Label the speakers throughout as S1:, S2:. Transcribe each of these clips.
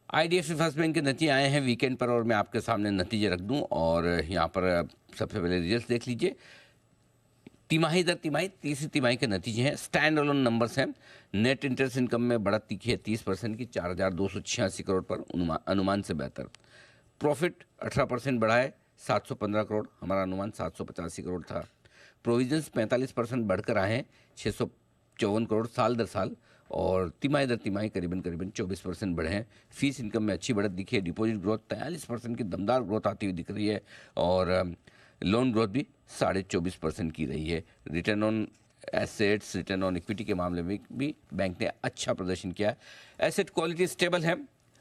S1: IDFC first bank के नतीजे आए हैं वीकेंड पर और मैं आपके सामने नतीजे रख दूं और यहाँ पर सबसे पहले रिजल्ट देख लीजिए। तिमाही दर तिमाही तीसरी तिमाही के नतीजे हैं, स्टैंड अलोन नंबर्स हैं। नेट इंटरेस्ट इनकम में बढ़त दिखी है 30% की, 4,286 करोड़ पर, अनुमान से बेहतर। प्रॉफिट 18% बढ़ा है, 715 करोड़, हमारा अनुमान 785 करोड़ था। प्रोविजंस 45% बढ़कर आए हैं, 654 करोड़ साल दर साल, और तिमाही दर तिमाही करीबन करीबन 24% बढ़े हैं। फीस इनकम में अच्छी बढ़त दिखी है, डिपॉजिट ग्रोथ 43% की दमदार ग्रोथ आती हुई दिख रही है, और लोन ग्रोथ भी 24.5% की रही है। Return on assets, return on equity के मामले में भी बैंक ने अच्छा प्रदर्शन किया है। एसेट क्वालिटी स्टेबल है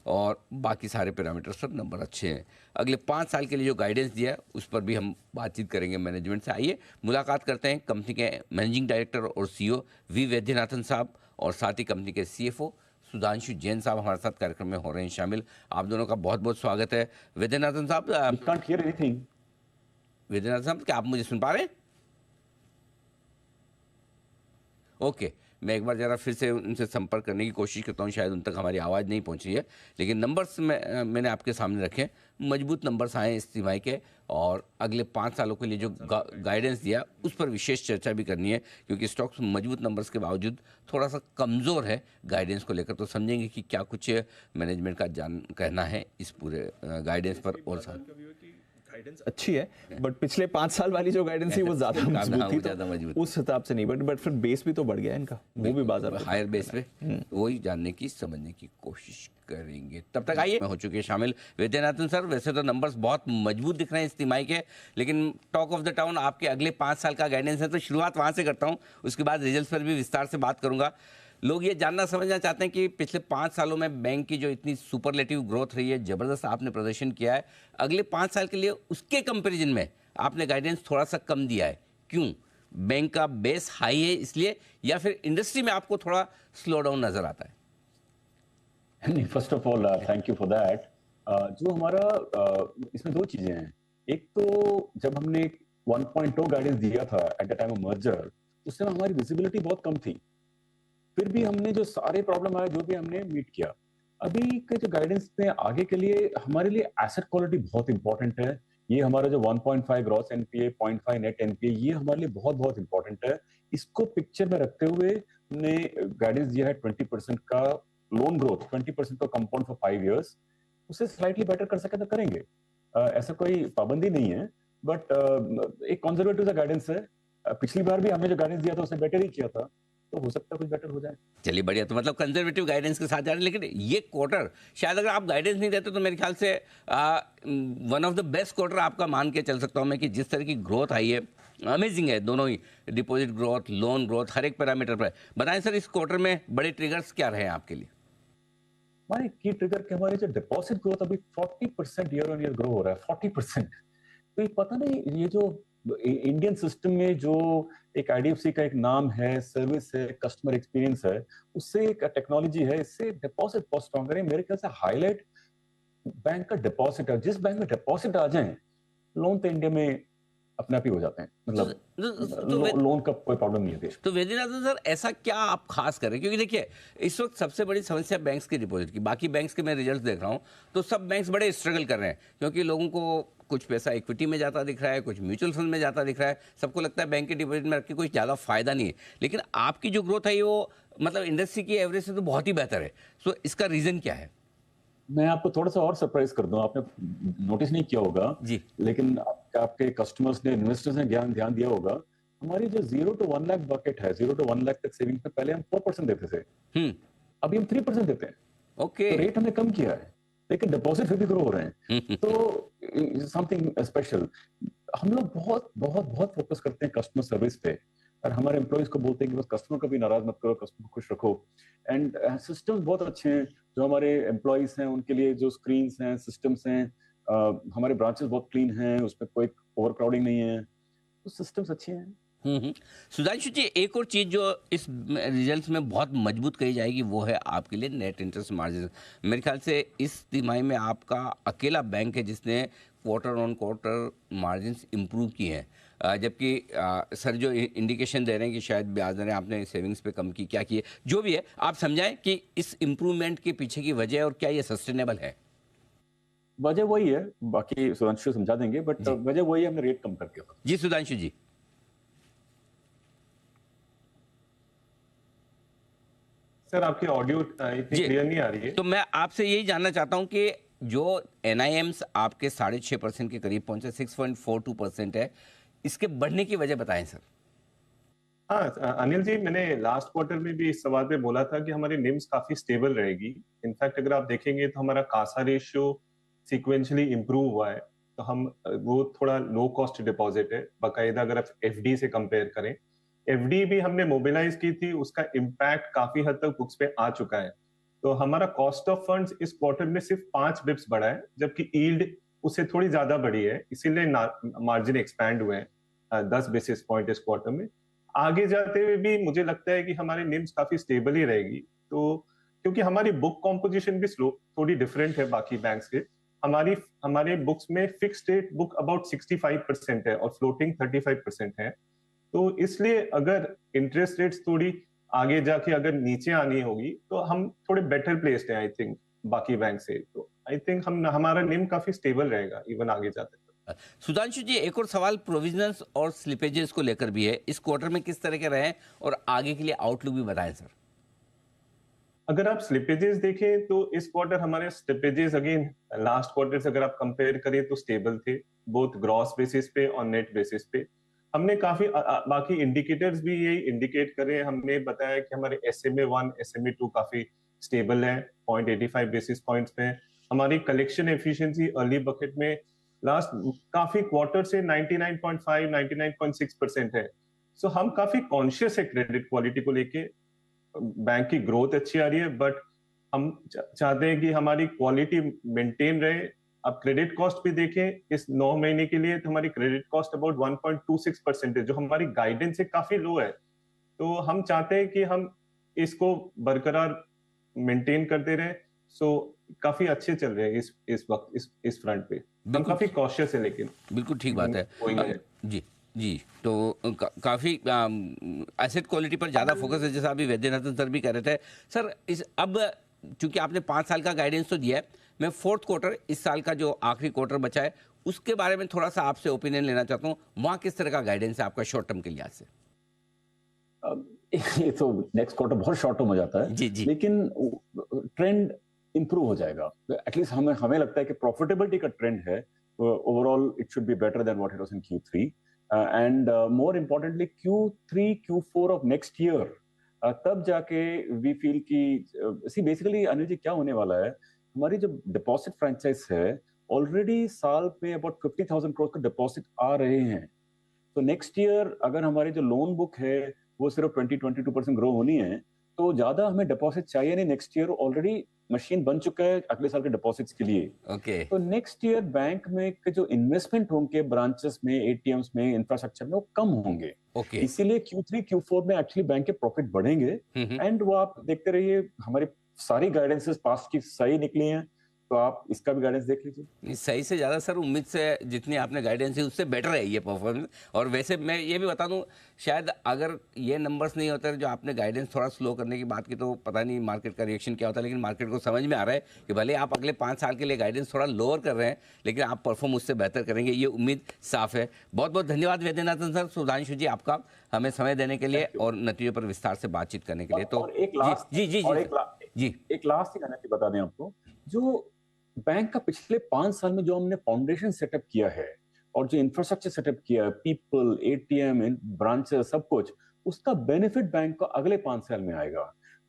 S1: और बाकी सारे पैरामीटर सब नंबर अच्छे हैं। अगले 5 साल के लिए जो गाइडेंस दिया है उस पर भी हम बातचीत करेंगे मैनेजमेंट से। आइए मुलाकात करते हैं कंपनी के मैनेजिंग डायरेक्टर और सीईओ वी वैद्यनाथन साहब और साथ ही कंपनी के सीएफओ सुधांशु जैन साहब हमारे साथ कार्यक्रम में हो रहे हैं शामिल। आप दोनों का बहुत बहुत स्वागत है। वैद्यनाथन साहब, वैद्यनाथन साहब, क्या आप मुझे सुन पा रहे हैं? ओके, मैं एक बार ज़रा फिर से उनसे संपर्क करने की कोशिश करता हूँ, शायद उन तक हमारी आवाज़ नहीं पहुँची है। लेकिन नंबर्स में मैंने आपके सामने रखे, मजबूत नंबर्स आए इस तिमाही के, और अगले 5 सालों के लिए जो गाइडेंस दिया उस पर विशेष चर्चा भी करनी है, क्योंकि स्टॉक्स मजबूत नंबर्स के बावजूद थोड़ा सा कमज़ोर है गाइडेंस को लेकर। तो समझेंगे कि क्या कुछ मैनेजमेंट का कहना है इस पूरे गाइडेंस पर। और
S2: गाइडेंस अच्छी है, बट पिछले 5 साल वाली जो गाइडेंस थी वो ज्यादा मजबूत थी, तो उस हिसाब से नहीं, बट फिर बेस भी तो बढ़ गया इनका, वो भी बाजार पे
S1: हायर बेस पे, वही जानने की समझने की कोशिश करेंगे। तब तक आइए, हो चुके हैं शामिल वैद्यनाथन सर। वैसे तो नंबर्स बहुत मजबूत दिख रहे हैं इस तिमाही के, लेकिन टॉक ऑफ द टाउन आपके अगले 5 साल का गाइडेंस है, तो शुरुआत वहाँ से करता हूँ, उसके बाद रिजल्ट पर भी विस्तार से बात करूँगा। लोग ये जानना समझना चाहते हैं कि पिछले 5 सालों में बैंक की जो इतनी सुपरलेटिव ग्रोथ रही है, ज़बरदस्त आपने प्रदर्शन किया है, अगले 5 साल के लिए उसके कंपैरिजन में आपने गाइडेंस थोड़ा सा कम दिया है, क्यों? बैंक का बेस हाई है इसलिए, या फिर इंडस्ट्री में आपको थोड़ा स्लो डाउन नजर आता है?
S3: First of all thank you for that. जो हमारा इसमें 2 चीजें हैं। एक तो जब हमने 1.0 गाइडेंस दिया था at the time of merger, उस समय हमारी विजिबिलिटी बहुत कम थी, फिर भी हमने जो सारे प्रॉब्लम आए जो भी हमने मीट किया। अभी के जो गाइडेंस में आगे के लिए हमारे लिए एसेट क्वालिटी बहुत इंपॉर्टेंट है। ये हमारा जो 1.5 ग्रॉस एनपीए, 0.5 नेट एनपीए, ये हमारे लिए बहुत बहुत इंपॉर्टेंट है। इसको पिक्चर में रखते हुए हमने गाइडेंस दिया है 20% का लोन ग्रोथ, 20% का कंपाउंड फॉर 5 इयर्स। उसे स्लाइटली बेटर कर सके तो करेंगे, ऐसा कोई पाबंदी नहीं है, बट एक कंजर्वेटिव सा गाइडेंस है। पिछली बार भी हमने जो गाइडेंस दिया था उसने बेटर ही किया था, तो हो सकता है कुछ बेटर हो जाए।
S1: चलिए बढ़िया, तो मतलब कंजर्वेटिव गाइडेंस के साथ जा रहे हैं। लेकिन ये क्वार्टर शायद अगर आप गाइडेंस नहीं देते तो मेरे ख्याल से one of the best quarter आपका मान के चल सकता हूँ मैं, कि जिस तरह की ग्रोथ आई है अमेजिंग है, दोनों ही डिपॉजिट ग्रोथ, लोन ग्रोथ, हर एक पैरामीटर पर। बताएं सर, इस क्वार्टर में बड़े ट्रिगर्स क्या रहे हैं आपके लिए?
S3: हमारे की ट्रिगर के हमारे जो डिपॉजिट ग्रोथ अभी 40% ईयर ऑन ईयर ग्रो हो रहा है, 40%। तो ये पता नहीं, ये जो इंडियन सिस्टम में जो एक आईडीएफसी का एक नाम है, सर्विस है, कस्टमर एक्सपीरियंस है, उससे एक टेक्नोलॉजी है, इससे डिपॉजिट बहुत स्ट्रॉन्ग है। मेरे ख्याल से हाईलाइट बैंक का डिपॉजिट है। जिस बैंक में डिपॉजिट आ जाए, लोन तो इंडिया में अपने आप ही हो जाते हैं, मतलब लोन का कोई प्रॉब्लम नहीं है देश।
S1: तो वैद्यनाथन सर, ऐसा क्या आप खास करें? क्योंकि देखिए इस वक्त सबसे बड़ी समस्या बैंक्स की डिपॉजिट की, बाकी बैंक्स के मैं रिजल्ट्स देख रहा हूँ तो सब बैंक्स बड़े स्ट्रगल कर रहे हैं, क्योंकि लोगों को कुछ पैसा इक्विटी में जाता दिख रहा है, कुछ म्यूचुअल फंड में जाता दिख रहा है, सबको लगता है बैंक के डिपॉजिट में रख के कोई ज़्यादा फायदा नहीं है। लेकिन आपकी जो ग्रोथ है वो मतलब इंडस्ट्री की एवरेज से तो बहुत ही बेहतर है। सो इसका रीज़न क्या है?
S3: मैं आपको थोड़ा सा और सरप्राइज कर दूं, आपने नोटिस नहीं किया होगा
S1: जी,
S3: लेकिन आपके कस्टमर्स ने, इन्वेस्टर्स ने ध्यान दिया होगा, हमारी जो 0 to 1 लाख बकेट है, 0 to 1 लाख तक सेविंग्स में पहले हम 4% देते थे, अभी हम 3% देते हैं।
S1: ओके,
S3: तो रेट हमने कम किया है, लेकिन डिपॉजिट फिर भी ग्रो हो रहे हैं। तो समथिंग स्पेशल। हम लोग बहुत बहुत बहुत फोकस करते हैं कस्टमर सर्विस पे, और हमारे एम्प्लॉइज को बोलते हैं कि बस कस्टमर को भी नाराज मत करो, कस्टमर को खुश रखो। एंड सिस्टम्स बहुत अच्छे हैं, जो हमारे एम्प्लॉइज हैं उनके लिए जो स्क्रीन्स हैं, सिस्टम्स हैं, हमारे ब्रांचेस बहुत क्लीन हैं, उसमें कोई ओवरक्राउडिंग नहीं है, तो सिस्टम्स अच्छे हैं।
S1: सुधांशु जी, एक और चीज़ जो इस रिजल्ट्स में बहुत मजबूत कही जाएगी वो है आपके लिए नेट इंटरेस्ट मार्जिन। मेरे ख्याल से इस तिमाही में आपका अकेला बैंक है जिसने quarter on quarter margins improve किए हैं। जबकि सर जो इंडिकेशन दे रहे हैं कि शायद ब्याज दरें आपने सेविंग्स पे कम की, क्या की है, जो भी है आप समझाएं कि इस इम्प्रूवमेंट के पीछे की वजह और क्या ये सस्टेनेबल है।
S3: वजह वही है, बाकी सुधांशु समझा देंगे, बट
S1: जी।
S3: वजह वही है, हमने रेट कम करके।
S1: जी सुधांशु जी।
S4: सर आपकी ऑडियो इतनी
S1: जी।
S4: क्लियर नहीं आ रही है।
S1: तो मैं आपसे यही जानना चाहता हूं कि जो NIMs आपके 6.5% के करीब पहुंचे, 6.42% है, इसके बढ़ने की वजह बताएं सर।
S4: हाँ अनिल जी, मैंने लास्ट क्वार्टर में भी इस सवाल पे बोला था कि हमारी निम्स काफी स्टेबल रहेगी। इनफैक्ट अगर आप देखेंगे तो हमारा कासा रेशियो सीक्वेंशियली इंप्रूव हुआ है। तो हम वो थोड़ा लो कॉस्ट डिपॉजिट है, बाकायदा अगर आप FD से कंपेयर करें। FD भी हमने मोबिलाइज की थी, उसका इम्पैक्ट काफी हद तक बुक्स पे आ चुका है। तो हमारा कॉस्ट ऑफ फंड्स इस क्वार्टर में सिर्फ 5 बिप्स बढ़ा है, जबकि यील्ड उससे थोड़ी ज्यादा बढ़ी है, इसीलिए मार्जिन एक्सपैंड हुए हैं 10 बेसिस पॉइंट इस क्वार्टर में। आगे जाते हुए भी मुझे लगता है कि हमारी निम्स काफी स्टेबल ही रहेगी। तो क्योंकि हमारी बुक कॉम्पोजिशन भी थोड़ी डिफरेंट है बाकी बैंक्स के। हमारे बुक्स में फिक्स्ड रेट बुक अबाउट 65% है और फ्लोटिंग 35% है। तो इसलिए अगर इंटरेस्ट रेट्स थोड़ी आगे जाके अगर नीचे आनी होगी तो हम थोड़े बेटर प्लेस्ड हैं आई थिंक बाकी बैंक से। तो आई थिंक हमारा निम काफी स्टेबल रहेगा इवन आगे जाते तक।
S1: सुधांशु जी, एक और सवाल प्रोविजनल्स और स्लिपेजेस को लेकर भी है। इस क्वार्टर में किस तरह के रहे और आगे के लिए आउटलुक भी बताएं सर।
S4: अगर आप स्लिपेजेस देखें तो इस क्वार्टर हमारे स्लिपेजेस अगेन लास्ट क्वार्टर से अगर आप कंपेयर करें तो स्टेबल थे, बोथ ग्रॉस बेसिस पे और नेट बेसिस पे। हमने काफी बाकी इंडिकेटर्स भी यही इंडिकेट करे। हमने बताया कि हमारे SMA1 SMA2 काफी स्टेबल है, 0.85 बेसिस पॉइंट्स पे। हमारी कलेक्शन एफिशिएंसी अर्ली बकेट में लास्ट काफी क्वार्टर से 99.5 99.6% है। सो हम काफी कॉन्शियस है क्रेडिट क्वालिटी को लेके। बैंक की ग्रोथ अच्छी आ रही है, बट हम चाहते हैं कि हमारी क्वालिटी मेंटेन रहे। आप क्रेडिट कॉस्ट भी देखें इस 9 महीने के लिए, तो हमारी क्रेडिट कॉस्ट अबाउट 1.26% है, जो हमारी गाइडेंस से काफी लो है। तो हम चाहते हैं कि हम इसको बरकरार मेंटेन करते रहे। सो काफी अच्छे चल रहे हैं इस वक्त इस फ्रंट पे। हम काफी कॉशियस है, लेकिन
S1: बिल्कुल ठीक बात है। जी जी। तो काफ़ी एसेट क्वालिटी पर ज़्यादा फोकस है, जैसा अभी वैद्यनाथन सर भी कह रहे थे। सर इस अब चूंकि आपने 5 साल का गाइडेंस तो दिया है, मैं फोर्थ क्वार्टर, इस साल का जो आखिरी क्वार्टर बचा है, उसके बारे में थोड़ा सा आपसे ओपिनियन लेना चाहता हूँ। वहाँ किस तरह का गाइडेंस है आपका शॉर्ट टर्म के लिहाज से?
S3: ये तो नेक्स्ट क्वार्टर बहुत शॉर्ट टर्म हो जाता है
S1: जी जी।
S3: लेकिन ट्रेंड इंप्रूव हो जाएगा। एटलीस्ट हमें लगता है कि प्रॉफिटेबिलिटी का ट्रेंड है। Overall it should be better than what it was in Q3 and more importantly Q3 Q4 of next year, तब जाके वी फील कि सी बेसिकली अनिल जी क्या होने वाला है, हमारी जो डिपॉजिट फ्रेंचाइज है ऑलरेडी साल में अबाउट 50,000 करोड़ का डिपॉजिट आ रहे हैं। तो नेक्स्ट ईयर अगर हमारी जो लोन बुक है वो सिर्फ 20-22% ग्रो होनी है, तो ज्यादा हमें डिपॉजिट चाहिए नहीं। नेक्स्ट ईयर ऑलरेडी मशीन बन चुका है अगले साल के डिपॉजिट्स के लिए।
S1: ओके।
S3: तो नेक्स्ट ईयर बैंक में के जो इन्वेस्टमेंट होंगे ब्रांचेस में, ATMs में, इंफ्रास्ट्रक्चर में, वो कम होंगे।
S1: ओके।
S3: इसीलिए Q3 Q4 में एक्चुअली बैंक के प्रॉफिट बढ़ेंगे। एंड वो आप देखते रहिए, हमारी सारी गाइडेंसेस पास्ट की सही निकली हैं, तो आप इसका भी गाइडेंस देख लीजिए।
S1: सही से ज़्यादा सर, उम्मीद से जितनी आपने गाइडेंस दी उससे बेटर है ये परफॉर्मेंस। और वैसे मैं ये भी बता दूं, शायद अगर ये नंबर्स नहीं होते जो आपने गाइडेंस थोड़ा स्लो करने की बात की, तो पता नहीं मार्केट का रिएक्शन क्या होता। लेकिन मार्केट को समझ में आ रहा है कि भले आप अगले 5 साल के लिए गाइडेंस थोड़ा लोअर कर रहे हैं, लेकिन आप परफॉर्म उससे बेहतर करेंगे, ये उम्मीद साफ है। बहुत बहुत धन्यवाद वैद्यनाथन सर, सुधांशु जी, आपका हमें समय देने के लिए और नतीजों पर विस्तार से बातचीत करने के लिए। तो
S3: एक लास्ट
S1: जी जी जी जी
S3: एक लास्ट थिंग मैंने बता दें आपको, जो बैंक का पिछले 5 साल में जो हमने फाउंडेशन सेटअप किया है और जो इंफ्रास्ट्रक्चर सेटअप किया है, पीपल, ATM, ब्रांचेस, सब कुछ, उसका बेनिफिट बैंक को अगले 5 साल में आएगा।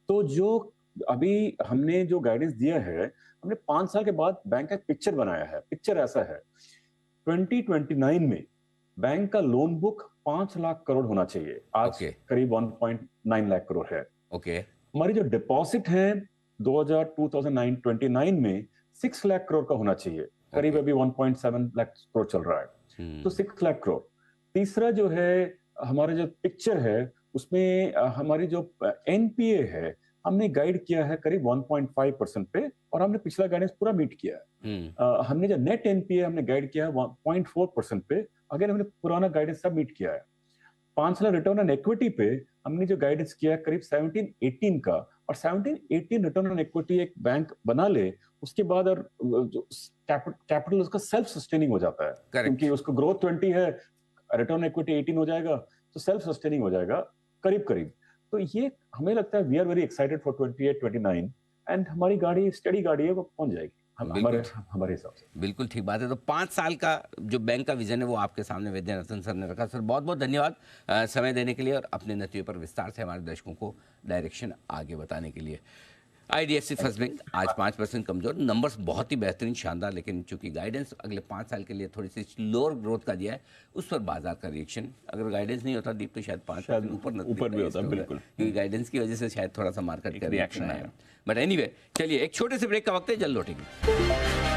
S3: तो जो अभी हमने जो गाइडेंस दिया है, हमने 5 साल के बाद बैंक का पिक्चर बनाया है। पिक्चर ऐसा है, 2029 में बैंक का लोन बुक 5 लाख करोड़ होना चाहिए। आज करीब 1.9 लाख करोड़ है।
S1: ओके।
S3: हमारी जो डिपॉजिट है 2029 में 6 लाख करोड़ का होना चाहिए। करीब अभी 1.7 लाख करोड़ चल रहा है, तो 6 लाख करोड़। तीसरा जो है हमारा जो पिक्चर है, उसमें हमारी जो NPA है, हमने गाइड किया है करीब 1.5% पे, और हमने पिछला गाइडेंस पूरा मीट किया है। हमने जो नेट NPA हमने गाइड किया है 0.4% पे, अगेन हमने पुराना गाइडेंस सब मीट किया है। 5 साल रिटर्न ऑन इक्विटी पे हमने जो गाइडेंस किया है करीब 17-18 का, और 17-18 रिटर्न ऑन इक्विटी एक बैंक बना ले उसके बाद और जो कैपिटल उसका सेल्फ सस्टेनिंग हो जाता है। क्योंकि उसको ग्रोथ 20 है, रिटर्न इक्विटी 18 हो जाएगा, तो सेल्फ सस्टेनिंग हो जाएगा करीब करीब। तो ये हमें लगता है we are very excited for 28-29 and हमारी गाड़ी स्टडी गाड़ी है, वो पहुंच जाएगी हमारे हिसाब से।
S1: बिल्कुल ठीक बात है। तो 5 साल का जो बैंक का विजन है वो आपके सामने वैद्यनाथन सर ने रखा। सर बहुत बहुत धन्यवाद समय देने के लिए और अपने नतीजों पर विस्तार से हमारे दर्शकों को डायरेक्शन आगे बताने के लिए। IDFC फर्स्ट बैंक आज 5% कमजोर, नंबर्स बहुत ही बेहतरीन शानदार, लेकिन चूंकि गाइडेंस अगले 5 साल के लिए थोड़ी सी लोअर ग्रोथ का दिया है, उस पर बाजार का रिएक्शन, अगर गाइडेंस नहीं होता दीप तो शायद 5% ऊपर
S2: भी होता, बिल्कुल,
S1: क्योंकि गाइडेंस की वजह से शायद थोड़ा सा मार्केट का रिएक्शन आया। बट एनीवे, चलिए एक छोटे से ब्रेक का वक्त है, जल्द लौटेंगे।